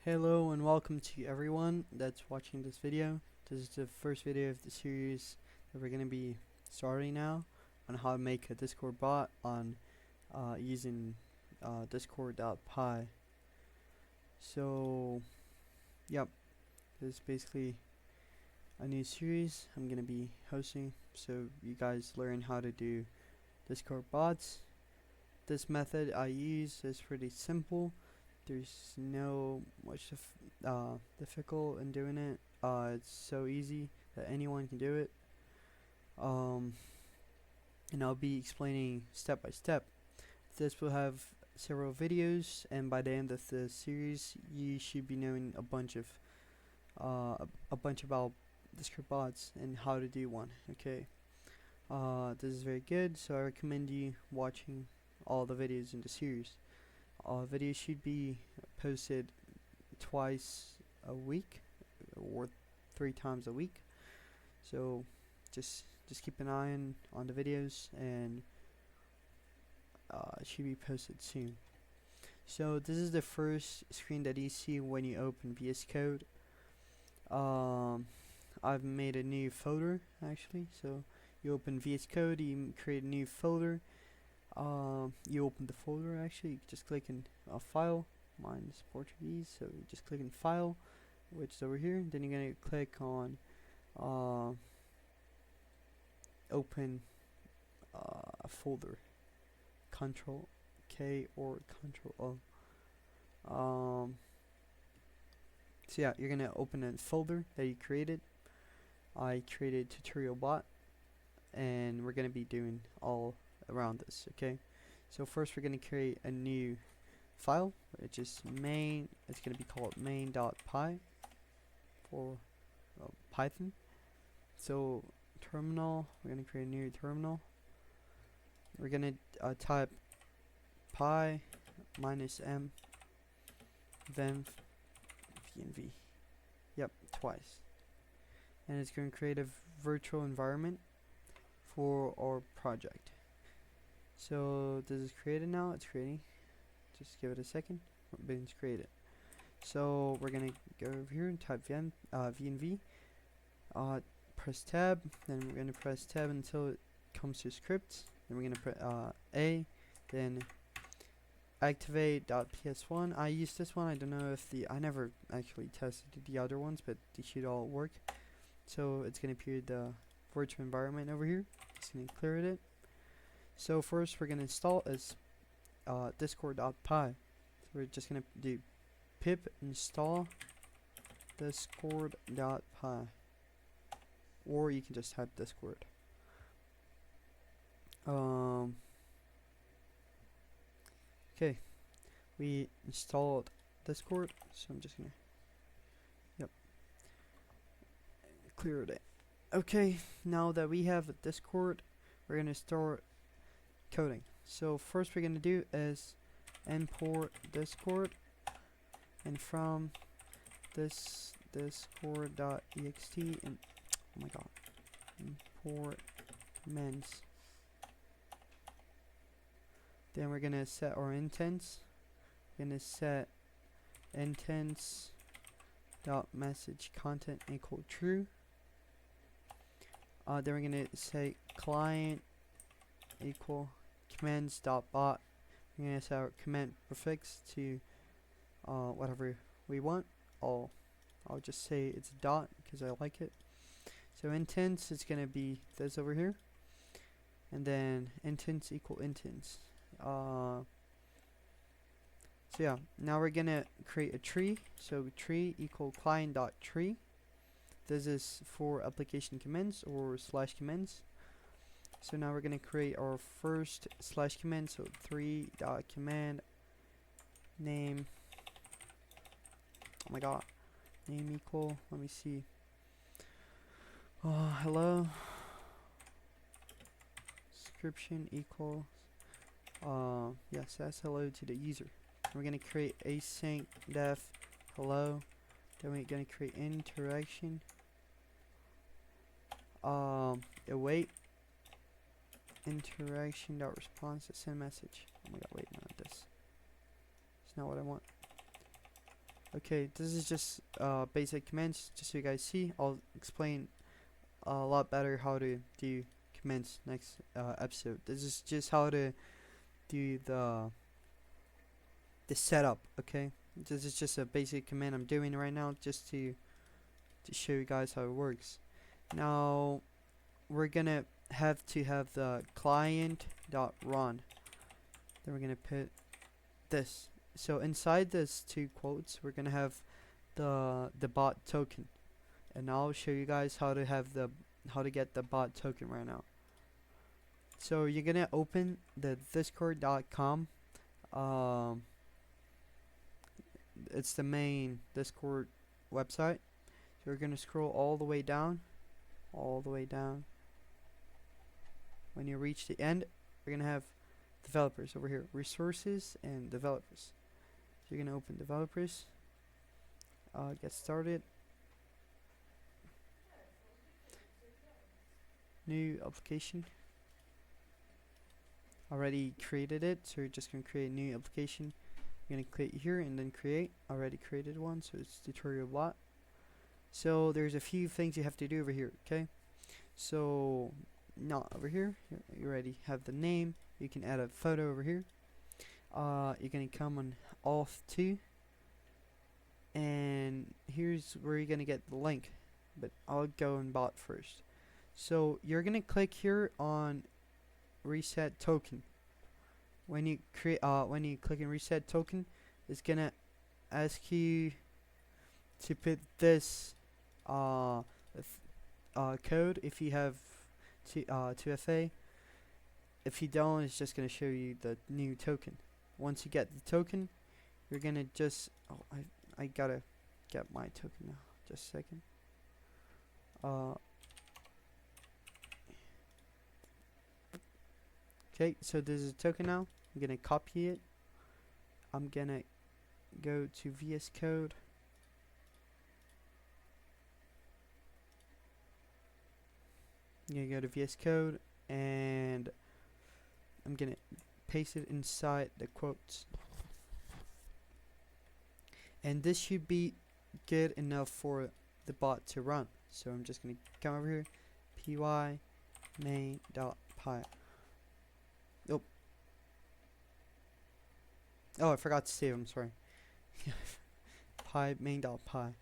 Hello and welcome to everyone that's watching this video. This is the first video of the series that we're going to be starting now on how to make a Discord bot on using discord.py. So, yep, this is basically a new series I'm going to be hosting, so you guys learn how to do Discord bots. This method I use is pretty simple. There's no much difficult in doing it. It's so easy that anyone can do it. And I'll be explaining step by step. This will have several videos, and by the end of the series, you should be knowing a bunch about Discord bots and how to do one. Okay. This is very good, so I recommend you watching all the videos in the series. Videos should be posted twice a week or 3 times a week, so just keep an eye on the videos, and it should be posted soon. So this is the first screen that you see when you open VS Code. I've made a new folder actually, so you open VS Code, you create a new folder. You open the folder actually, you just click in file. Mine is Portuguese, so you just click in file, which is over here. Then you're gonna click on open a folder, Control K or Control O. So yeah, you're gonna open a folder that you created. I created tutorial bot, and we're gonna be doing all around this. Okay, so first we're going to create a new file, which is main. It's going to be called main.py for Python. So terminal, we're going to create a new terminal. We're going to type pi -m then vnv, yep, twice, and it's going to create a virtual environment for our project. So this is created now. It's creating. Just give it a second. It's created. So we're gonna go over here and type vnv. Press tab. Then we're gonna press tab until it comes to scripts. Then we're gonna press A. Then activate.ps1. I use this one. I don't know if I never actually tested the other ones, but they should all work. So it's gonna appear the virtual environment over here. Just gonna clear it. So first we're going to install is discord.py. So we're just going to do pip install discord.py, or you can just type discord. Okay, we installed discord, so I'm just going to clear it. Okay, now that we have a discord, we're going to start coding. So first we're going to do is import discord, and from this discord.ext, and oh my god, import commands. Then we're going to set our intents. We're going to set intents dot message content equal true. Then we're going to say client equal commands.Bot. We're going to set our command prefix to whatever we want. I'll just say it's a dot because I like it. So intents is going to be this over here, and then intents equal intents. So yeah, now we're going to create a tree. So tree equal client.tree. This is for application commands or /commands. So now we're going to create our first /command. So 3.command name. Oh my god. Name equal. Let me see. Hello. Description equals. Yes, that's hello to the user. We're going to create async def hello. Then we're going to create interaction. Await interaction dot response to send message. Oh my god, wait, not this. It's not what I want. Okay, this is just basic commands, just so you guys see. I'll explain a lot better how to do commands next episode. This is just how to do the setup. Okay, this is just a basic command I'm doing right now, just to show you guys how it works. Now we're gonna have to have the client.run. Then we're gonna put this. So inside this two quotes, we're gonna have the bot token, and I'll show you guys how to have how to get the bot token right now. So you're gonna open the discord.com. It's the main Discord website. So we're gonna scroll all the way down, all the way down. When you reach the end, we're gonna have developers over here, resources and developers. So you're gonna open developers, get started, new application. Already created it, so you're just gonna create a new application. You're gonna click here and then create. Already created one, so it's tutorial bot. So there's a few things you have to do over here. Okay, so not over here. You already have the name. You can add a photo over here. You're gonna come on auth 2, and here's where you're gonna get the link, but I'll go in bot first. So you're gonna click here on reset token. When you click in reset token, it's gonna ask you to put this code if you have 2FA. If you don't, it's just gonna show you the new token. Once you get the token, you're gonna just I gotta get my token now. Just a second. Okay, so this is a token now. I'm gonna copy it. I'm gonna go to VS Code. I'm gonna go to VS Code, and I'm gonna paste it inside the quotes. And this should be good enough for the bot to run. So I'm just gonna come over here, py main.py. Oh, I forgot to save. I'm sorry. Py main.py.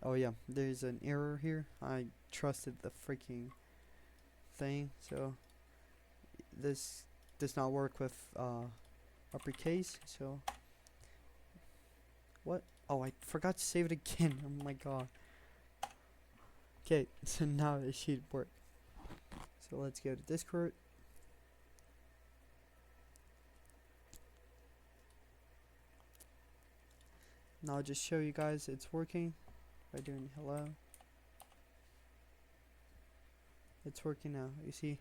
Oh yeah, there's an error here. I trusted the freaking thing, so this does not work with uppercase. So what? Oh, I forgot to save it again. Oh my god. Okay, so now it should work. So let's go to Discord. Now I'll just show you guys it's working by doing hello. It's working now, you see.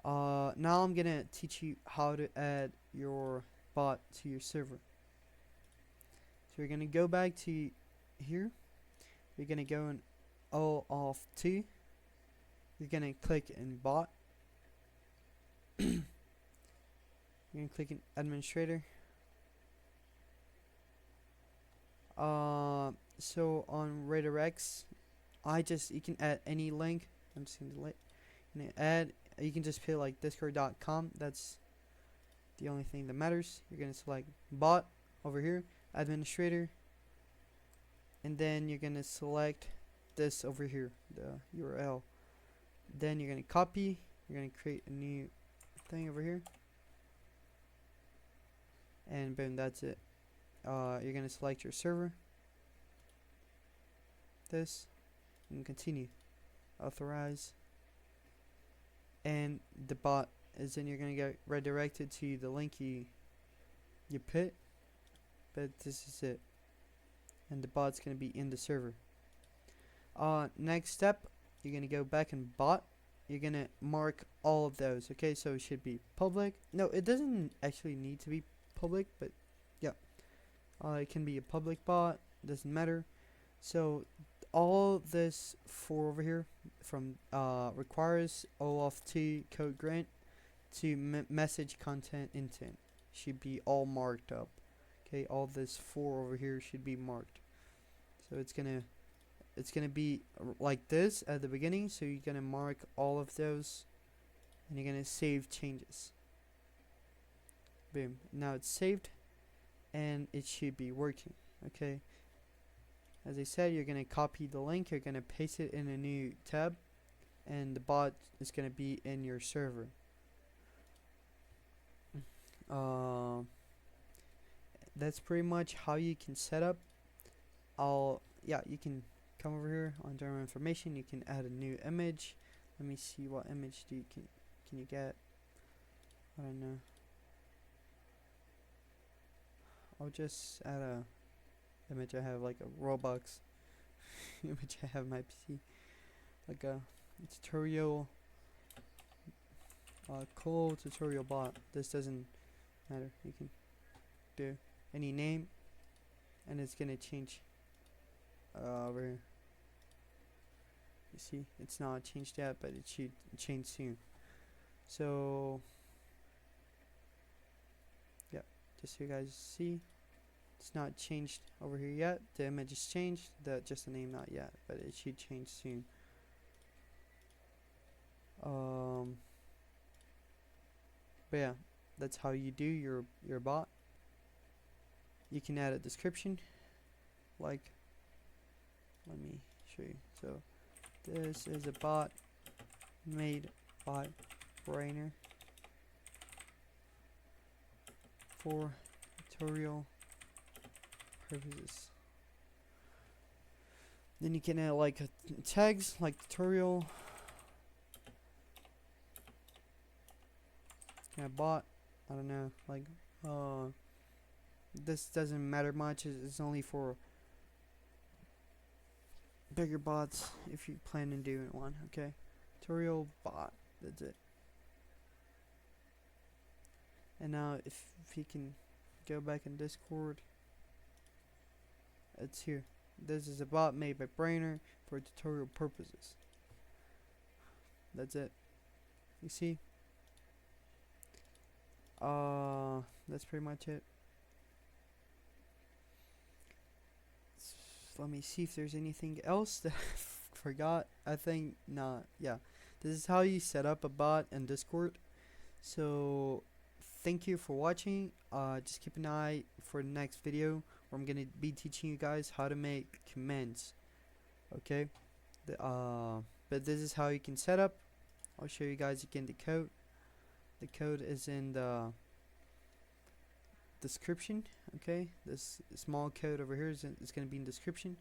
Now I'm gonna teach you how to add your bot to your server. So we're gonna go back to here. You're gonna go in auth 2. You're gonna click in bot. You're gonna click in administrator. So on redirects, you can add any link. I'm just gonna add. You can just put like discord.com. That's the only thing that matters. You're gonna select bot over here, administrator, and then you're gonna select this over here, the URL. Then you're gonna copy. You're gonna create a new thing over here, and boom, that's it. You're gonna select your server, this, and continue, authorize, and the bot is then you're gonna get redirected to the link you put, but this is it, and the bot's gonna be in the server. Next step, you're gonna go back in bot. You're gonna mark all of those. Okay, so it should be public. No, it doesn't actually need to be public, but yeah. It can be a public bot, doesn't matter. So all this for over here from requires OAuth 2 code grant to message content intent should be all marked up. Okay, all this 4 over here should be marked. So it's gonna be like this at the beginning. So you're gonna mark all of those, and you're gonna save changes. Boom. Now it's saved, and it should be working. Okay. As I said, you're gonna copy the link. You're gonna paste it in a new tab, and the bot is gonna be in your server. That's pretty much how you can set up. Yeah, you can come over here on general information. You can add a new image. Let me see, what image can you get? I don't know. I'll just add a image I have, like a Roblox image I have on my PC, like a tutorial, cool tutorial bot. This doesn't matter. You can do any name, and it's gonna change over here. You see, it's not changed yet, but it should change soon. So yeah, just so you guys see, it's not changed over here yet. The image is changed, just the name not yet, but it should change soon. But yeah, that's how you do your bot. You can add a description, like, let me show you. So this is a bot made by Brainer for tutorial purposes. Then you can add like tags like tutorial, bot, I don't know, like this doesn't matter much. It's only for bigger bots if you plan on doing one. Okay, tutorial bot, that's it. And now if you can go back in Discord, it's here. This is a bot made by Brainer for tutorial purposes. That's it. You see? That's pretty much it. Let me see if there's anything else that I forgot. I think not. Yeah, this is how you set up a bot in Discord. So thank you for watching. Just keep an eye for the next video where I'm gonna be teaching you guys how to make commands. Okay, but this is how you can set up. I'll show you guys again the code. The code is in the description. Okay, this small code over here is going to be in description.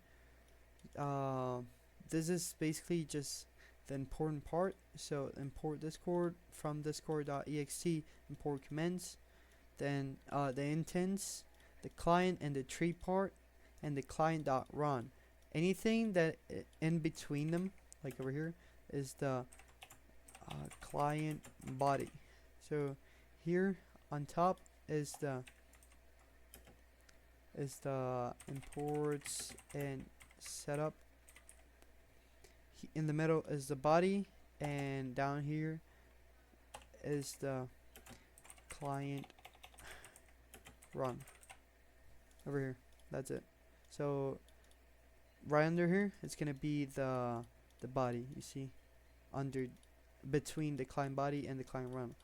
This is basically just the important part. So import Discord from discord.ext, import commands, then the intents, the client and the tree part, and the client.run. Anything that in between them, like over here, is the client body. So here on top is the imports and setup. In the middle is the body, and down here is the client run. Over here, that's it. So right under here, it's gonna be the body. You see, under between the client body and the client run.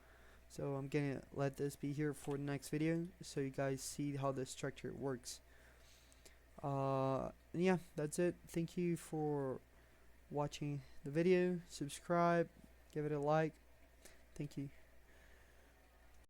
So I'm gonna let this be here for the next video, so you guys see how the structure works. Yeah, that's it. Thank you for watching the video. Subscribe, give it a like. Thank you.